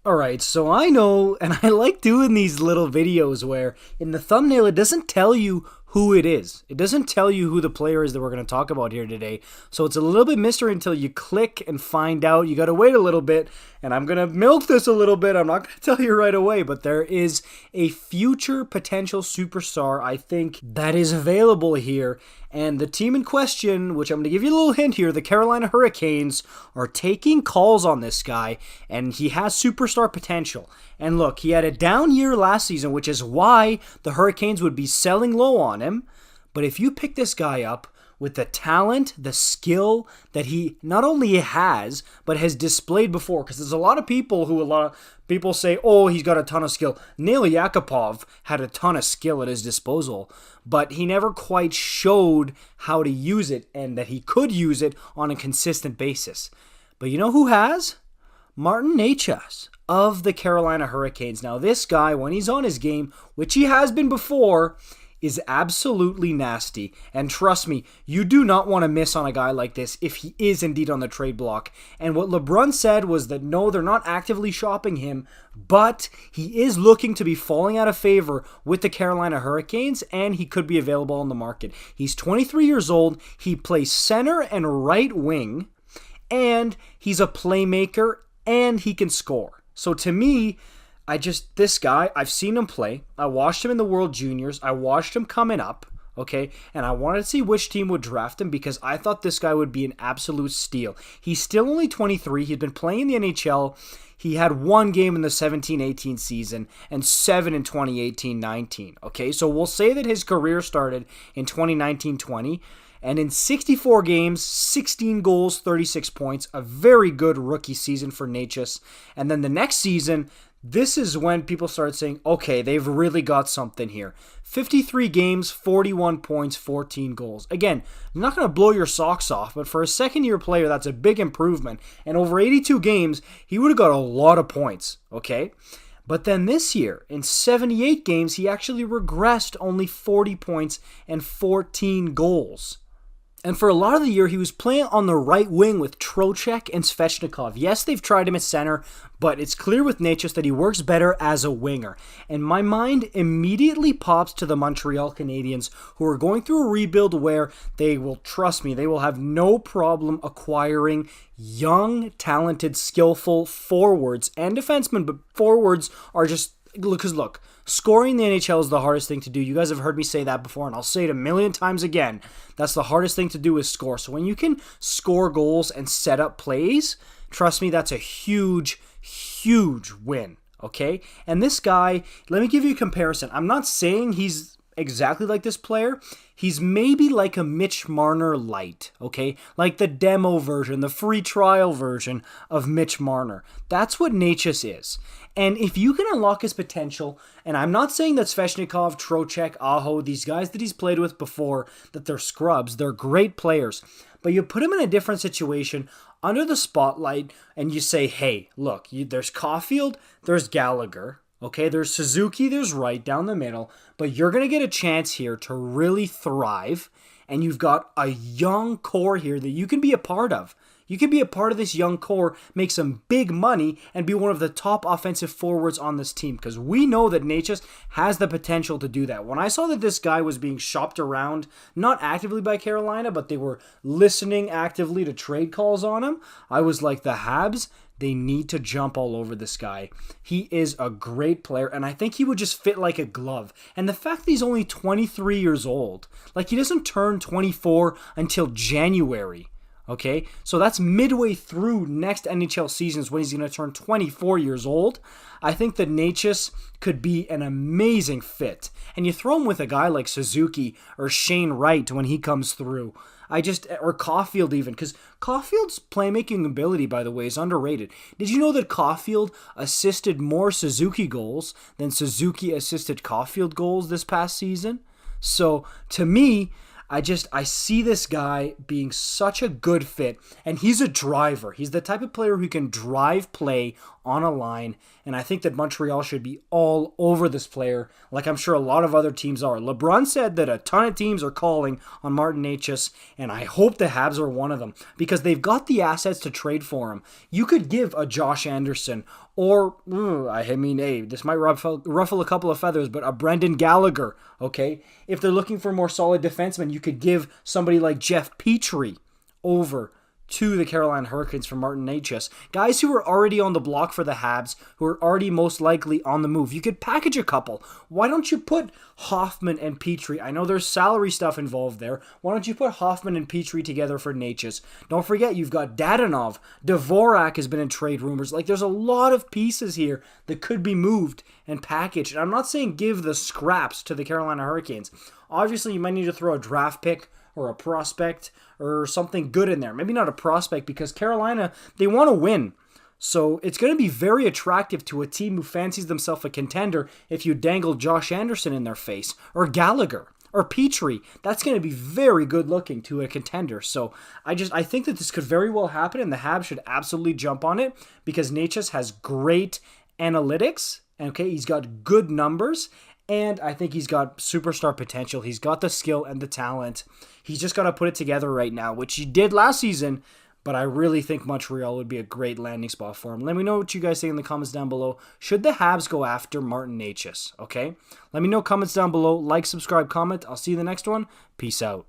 Alright, so I know, and I like doing these little videos where in the thumbnail it doesn't tell you who it is. It doesn't tell you who the player is that we're going to talk about here today. So it's a little bit mystery until you click and find out. You got to wait a little bit, and I'm going to milk this a little bit. I'm not going to tell you right away, but there is a future potential superstar, I think, that is available here. And the team in question, which I'm going to give you a little hint here, the Carolina Hurricanes, are taking calls on this guy, and he has superstar potential. And look, he had a down year last season, which is why the Hurricanes would be selling low on him. But if you pick this guy up with the talent, the skill that he not only has, but has displayed before, because there's a lot of people say, oh, he's got a ton of skill. Nail Yakupov had a ton of skill at his disposal, but he never quite showed how to use it and that he could use it on a consistent basis. But you know who has? Martin Necas of the Carolina Hurricanes. Now, this guy, when he's on his game, which he has been before, is absolutely nasty. And trust me, you do not want to miss on a guy like this if he is indeed on the trade block. And what LeBron said was that no, they're not actively shopping him, but he is looking to be falling out of favor with the Carolina Hurricanes, and he could be available on the market. He's 23 years old. He plays center and right wing, and he's a playmaker, and he can score. So to me, this guy, I've seen him play. I watched him in the World Juniors. I watched him coming up, okay? And I wanted to see which team would draft him because I thought this guy would be an absolute steal. He's still only 23. He'd been playing in the NHL. He had one game in the 17-18 season and 7 in 2018-19, okay? So we'll say that his career started in 2019-20. And in 64 games, 16 goals, 36 points, a very good rookie season for Necas. And then the next season, this is when people start saying, okay, they've really got something here. 53 games, 41 points, 14 goals. Again, I'm not going to blow your socks off, but for a second-year player, that's a big improvement. And over 82 games, he would have got a lot of points, okay? But then this year, in 78 games, he actually regressed only 40 points and 14 goals. And for a lot of the year, he was playing on the right wing with Trocheck and Svechnikov. Yes, they've tried him at center, but it's clear with Necas that he works better as a winger. And my mind immediately pops to the Montreal Canadiens, who are going through a rebuild where they will, trust me, they will have no problem acquiring young, talented, skillful forwards and defensemen, but forwards are just, because look, scoring in the NHL is the hardest thing to do. You guys have heard me say that before, and I'll say it a million times again. That's the hardest thing to do is score. So when you can score goals and set up plays, trust me, that's a huge, huge win, okay? And this guy, let me give you a comparison. I'm not saying he's exactly like this player. He's maybe like a Mitch Marner light, okay? Like the demo version, the free trial version of Mitch Marner. That's what Necas is. And if you can unlock his potential, and I'm not saying that Svechnikov, Trocheck, Aho, these guys that he's played with before, that they're scrubs, they're great players. But you put him in a different situation, under the spotlight, and you say, hey, look, there's Caulfield, there's Gallagher, okay, there's Suzuki, there's Wright down the middle, but you're going to get a chance here to really thrive, and you've got a young core here that you can be a part of. You can be a part of this young core, make some big money, and be one of the top offensive forwards on this team, because we know that Necas has the potential to do that. When I saw that this guy was being shopped around, not actively by Carolina, but they were listening actively to trade calls on him, I was like, the Habs, they need to jump all over this guy. He is a great player, and I think he would just fit like a glove. And the fact that he's only 23 years old, like he doesn't turn 24 until January, okay? So that's midway through next NHL seasons when he's going to turn 24 years old. I think that Necas could be an amazing fit. And you throw him with a guy like Suzuki or Shane Wright when he comes through. Or Caulfield even, because Caulfield's playmaking ability, by the way, is underrated. Did you know that Caulfield assisted more Suzuki goals than Suzuki assisted Caulfield goals this past season? So, to me, I see this guy being such a good fit, and he's a driver. He's the type of player who can drive play on a line, and I think that Montreal should be all over this player, like I'm sure a lot of other teams are. LeBron said that a ton of teams are calling on Martin Necas, and I hope the Habs are one of them, because they've got the assets to trade for him. You could give a Josh Anderson, or, hey, this might ruffle a couple of feathers, but a Brendan Gallagher, okay? If they're looking for more solid defensemen, you could give somebody like Jeff Petry over to the Carolina Hurricanes from Martin Necas. Guys who are already on the block for the Habs, who are already most likely on the move. You could package a couple. Why don't you put Hoffman and Petry? I know there's salary stuff involved there. Why don't you put Hoffman and Petry together for Necas? Don't forget, you've got Dadonov. Dvorak has been in trade rumors. Like, there's a lot of pieces here that could be moved and packaged. And I'm not saying give the scraps to the Carolina Hurricanes. Obviously, you might need to throw a draft pick or a prospect or something good in there. Maybe not a prospect, because Carolina, they want to win. So it's going to be very attractive to a team who fancies themselves a contender if you dangle Josh Anderson in their face, or Gallagher, or Petry. That's going to be very good looking to a contender. So I think that this could very well happen, and the Habs should absolutely jump on it, because Necas has great analytics. Okay, he's got good numbers, and I think he's got superstar potential. He's got the skill and the talent. He's just got to put it together right now, which he did last season, but I really think Montreal would be a great landing spot for him. Let me know what you guys think in the comments down below. Should the Habs go after Martin Necas, okay? Let me know, comments down below. Like, subscribe, comment. I'll see you in the next one. Peace out.